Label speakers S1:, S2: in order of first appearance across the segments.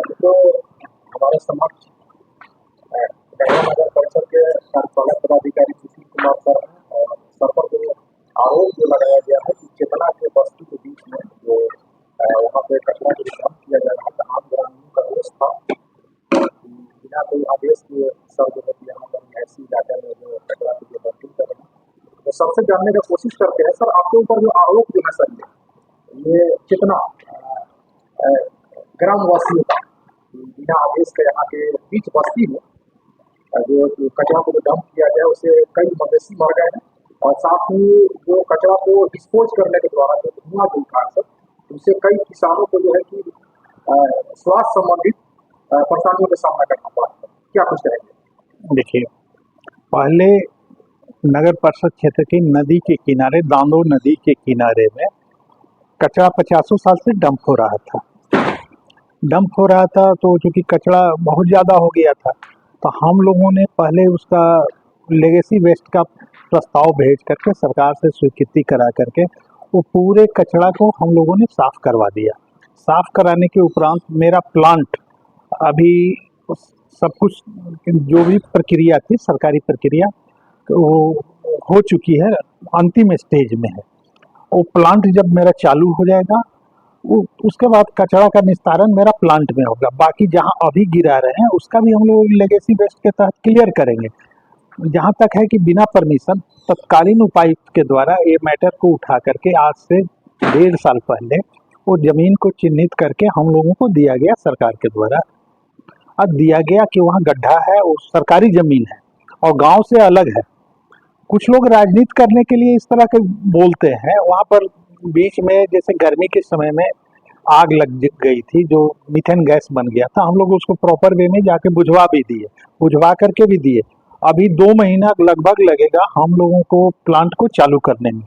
S1: तो हमारे समक्ष गढ़वा नगर परिषद के कार्यपालक पदाधिकारी सुशील कुमार सर हैं और सर पर जो आरोप जो लगाया गया है कि चेतना के बस्ती के बीच में जो वहाँ पे कचरा जो डंप किया जा रहा है, आम ग्रामीणों का रोष था बिना कोई आदेश के सर जो है कि यहाँ पर ऐसी इलाके में जो कचरा की जो डंपिंग कर रहे हैं। तो सबसे जानने की कोशिश करते हैं सर, आपके ऊपर जो आरोप जो है सर ये चेतना ग्रामवासियों का बिना आदेश के यहाँ के बीच बस्ती में जो कचरा को डंप किया गया उससे कई मवेशी मर गए हैं और साथ ही जो कचरा को डिस्पोज करने के द्वारा जो धुआं जो उठा सर उससे कई किसानों को जो है कि स्वास्थ्य संबंधित परेशानियों का सामना करना पड़ा है। क्या कुछ कहेंगे?
S2: देखिए, पहले नगर परिषद क्षेत्र की नदी के किनारे, दांदो नदी के किनारे में कचरा 50 साल से डंप हो रहा था। तो चूंकि कचरा बहुत ज़्यादा हो गया था तो हम लोगों ने पहले उसका लेगेसी वेस्ट का प्रस्ताव भेज करके सरकार से स्वीकृति करा करके वो पूरे कचरा को हम लोगों ने साफ करवा दिया। साफ कराने के उपरांत मेरा प्लांट अभी सब कुछ जो भी प्रक्रिया थी, सरकारी प्रक्रिया वो हो चुकी है, अंतिम स्टेज में है। वो प्लांट जब मेरा चालू हो जाएगा उसके बाद कचरा का निस्तारण मेरा प्लांट में होगा। बाकी जहां अभी गिरा रहे हैं उसका भी हम लोग लेगेसी वेस्ट के तहत क्लियर करेंगे। जहां तक है कि बिना परमिशन तत्कालीन उपायुक्त के द्वारा ये मैटर को उठा करके आज से 1.5 साल पहले वो जमीन को चिन्हित करके हम लोगों को दिया गया सरकार के द्वारा। अब दिया गया कि वहाँ गड्ढा है, वो सरकारी जमीन है और गांव से अलग है। कुछ लोग राजनीति करने के लिए इस तरह के बोलते हैं। वहाँ पर बीच में जैसे गर्मी के समय में आग लग गई थी, जो मीथेन गैस बन गया था, हम लोग उसको प्रॉपर वे में जाके बुझवा भी दिए, बुझवा करके भी दिए। अभी 2 महीना लगभग लगेगा हम लोगों को प्लांट को चालू करने में।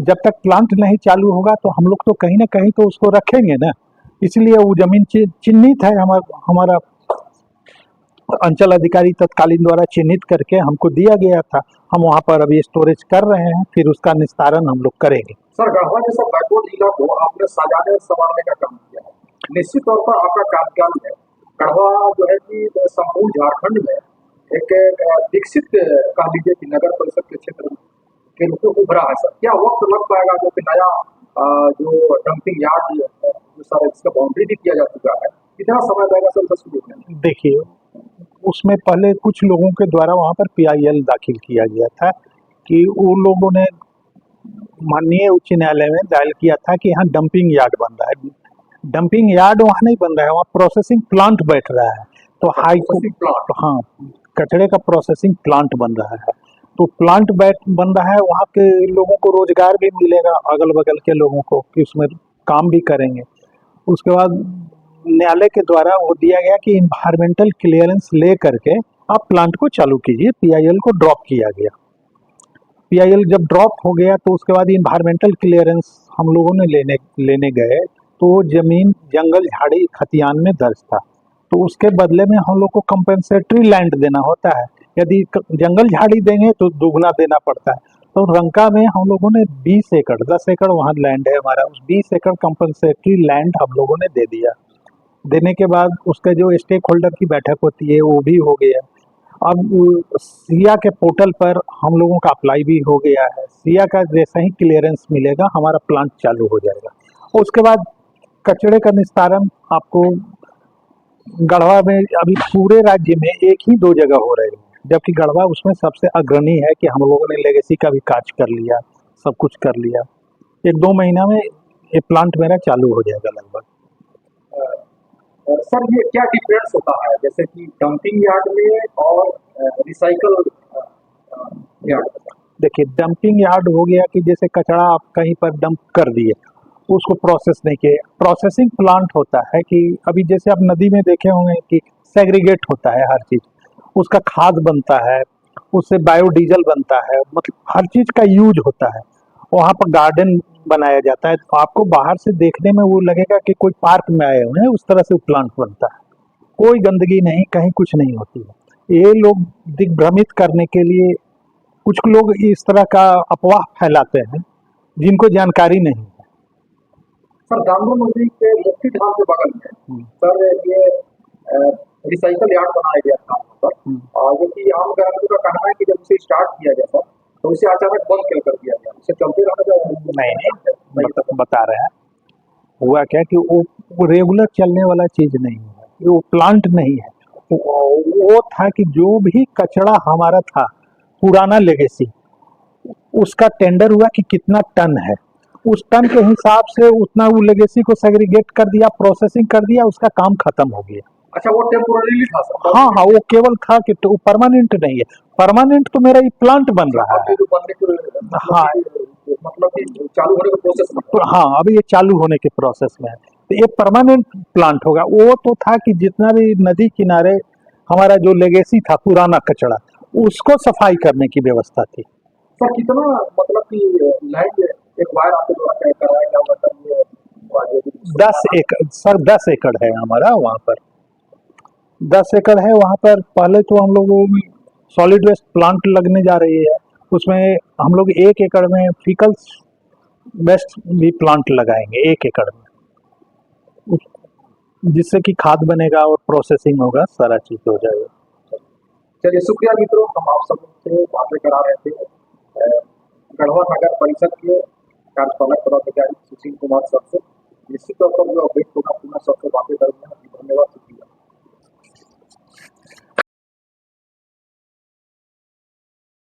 S2: जब तक प्लांट नहीं चालू होगा तो हम लोग तो कहीं ना कहीं तो उसको रखेंगे ना, इसलिए वो जमीन चिन्हित है। हमारा अंचल अधिकारी तत्कालीन द्वारा चिन्हित करके हमको दिया गया था। हम वहाँ पर अभी स्टोरेज कर रहे हैं, फिर उसका निस्तारण हम लोग करेंगे।
S1: सर, गढ़वा जैसा बैकवर्ड जिला को आपने सजाने संवारने का काम किया है, निश्चित तौर पर आपका कार्यकाल है। गढ़वा जो है कि संपूर्ण झारखंड में एक विकसित कह लीजिए कि नगर परिषद के क्षेत्र के रूप में उभरा है। सर, क्या वक्त लग पाएगा जो कि नया जो डंपिंग यार्ड जो सर इसका बाउंड्री भी किया जा चुका है, कितना समय लगेगा सर उसका शुरू होने में?
S2: देखिए, उसमें पहले कुछ लोगों के द्वारा वहाँ पर PIL दाखिल किया गया था कि उन लोगों ने माननीय उच्च न्यायालय में दायर किया था कि यहाँ डंपिंग यार्ड बन रहा है। डंपिंग यार्ड वहाँ नहीं बन रहा है, वहाँ प्रोसेसिंग प्लांट बैठ रहा है। तो हाई कोर्ट, हाँ, कचरे का प्रोसेसिंग प्लांट बन रहा है। तो प्लांट बन रहा है, वहाँ के लोगों को रोजगार भी मिलेगा, अगल बगल के लोगों को कि उसमें काम भी करेंगे। उसके बाद न्यायालय के द्वारा वो दिया गया कि इन्वायरमेंटल क्लियरेंस ले करके आप प्लांट को चालू कीजिए। PIL को ड्रॉप किया गया। PIL जब ड्रॉप हो गया तो उसके बाद इन्वायरमेंटल क्लियरेंस हम लोगों ने लेने गए तो जमीन जंगल झाड़ी खतियान में दर्ज था। तो उसके बदले में हम लोग को कंपेंसेटरी लैंड देना होता है। यदि जंगल झाड़ी देंगे तो दुगना देना पड़ता है। तो रंका में हम लोगों ने 20 एकड़ 10 एकड़ वहाँ लैंड है हमारा, उस 20 एकड़ कंपेंसेटरी लैंड हम लोगों ने दे दिया। देने के बाद उसका जो स्टेक होल्डर की बैठक होती है वो भी हो गया। अब सिया के पोर्टल पर हम लोगों का अप्लाई भी हो गया है। सिया का जैसा ही क्लियरेंस मिलेगा हमारा प्लांट चालू हो जाएगा। और उसके बाद कचरे का निस्तारण आपको गढ़वा में अभी पूरे राज्य में 1 ही 2 जगह हो रहे हैं, जबकि गढ़वा उसमें सबसे अग्रणी है कि हम लोगों ने लेगेसी का भी काज कर लिया, सब कुछ कर लिया। 1-2 महीना में ये प्लांट मेरा चालू हो जाएगा लगभग।
S1: सर, ये क्या डिफरेंस होता है जैसे कि डंपिंग यार्ड में और रिसाइकल यार्ड?
S2: देखिए, डंपिंग यार्ड हो गया कि जैसे कचरा आप कहीं पर डंप कर दिए, उसको प्रोसेस नहीं किए। प्रोसेसिंग प्लांट होता है कि अभी जैसे आप नदी में देखे होंगे कि सेग्रीगेट होता है हर चीज़, उसका खाद बनता है, उससे बायोडीजल बनता है, मतलब हर चीज़ का यूज होता है। वहाँ पर गार्डन बनाया जाता है, तो आपको बाहर से देखने में वो लगेगा कि कोई पार्क में आए हुए हैं, उस तरह से प्लांट बनता है। कोई गंदगी नहीं, कहीं कुछ नहीं होती है। ये लोग दिग्भ्रमित करने के लिए कुछ लोग इस तरह का अफवाह फैलाते हैं जिनको जानकारी नहीं है।
S1: सर, दामोदर नदी के मुक्ति धाम के बगल में सर ये रिसाइकल यार्ड बनाया गया था वहाँ पर, और जो कि आम ग्रामीणों का कहना है कि जब उसे स्टार्ट किया गया था तो उसे अचानक बंद क्यों कर दिया गया, उसे चलते रहना
S2: नहीं बता रहे हैं। हुआ क्या कि वो रेगुलर चलने वाला चीज नहीं है, वो प्लांट नहीं है। वो था कि जो भी कचरा हमारा था पुराना लेगेसी, उसका टेंडर हुआ कि कितना टन है, उस टन के हिसाब से उतना वो लेगेसी को सेग्रीगेट कर दिया, प्रोसेसिंग कर दिया, उसका काम खत्म हो गया।
S1: अच्छा, वो टेम्पोररीली था सर?
S2: हाँ हाँ, वो केवल था कि तो परमानेंट नहीं है। परमानेंट तो मेरा ये प्लांट बन रहा है।
S1: जो बनने के
S2: हाँ
S1: मतलब कि चालू होने के प्रोसेस में
S2: तो हाँ, अभी ये चालू होने के प्रोसेस में है, तो ये परमानेंट प्लांट होगा। वो तो था कि जितना भी नदी किनारे हमारा जो लेगेसी था पुराना कचरा, उसको सफाई करने की व्यवस्था थी।
S1: सर कितना मतलब कि लैंड एक्वायर आपके द्वारा कराया गया होगा सर? ये जो भी
S2: 10 एकड़ सर, 10 एकड़ है हमारा वहाँ पर। 10 एकड़ है वहाँ पर। पहले तो हम लोगों में सॉलिड वेस्ट प्लांट लगने जा रही है, उसमें हम लोग 1 एकड़ में फीकल्स वेस्ट भी प्लांट लगाएंगे 1 एकड़ में, जिससे कि खाद बनेगा और प्रोसेसिंग होगा, सारा चीज हो जाएगा।
S1: चलिए, शुक्रिया मित्रों, हम आप सबसे बातें करा रहे थे गढ़वा नगर परिषद के कार्यपालक पदाधिकारी सुशील कुमार सर से। निश्चित तौर पर जो अपडेट होगा पुनः सबसे बातें करूंगा।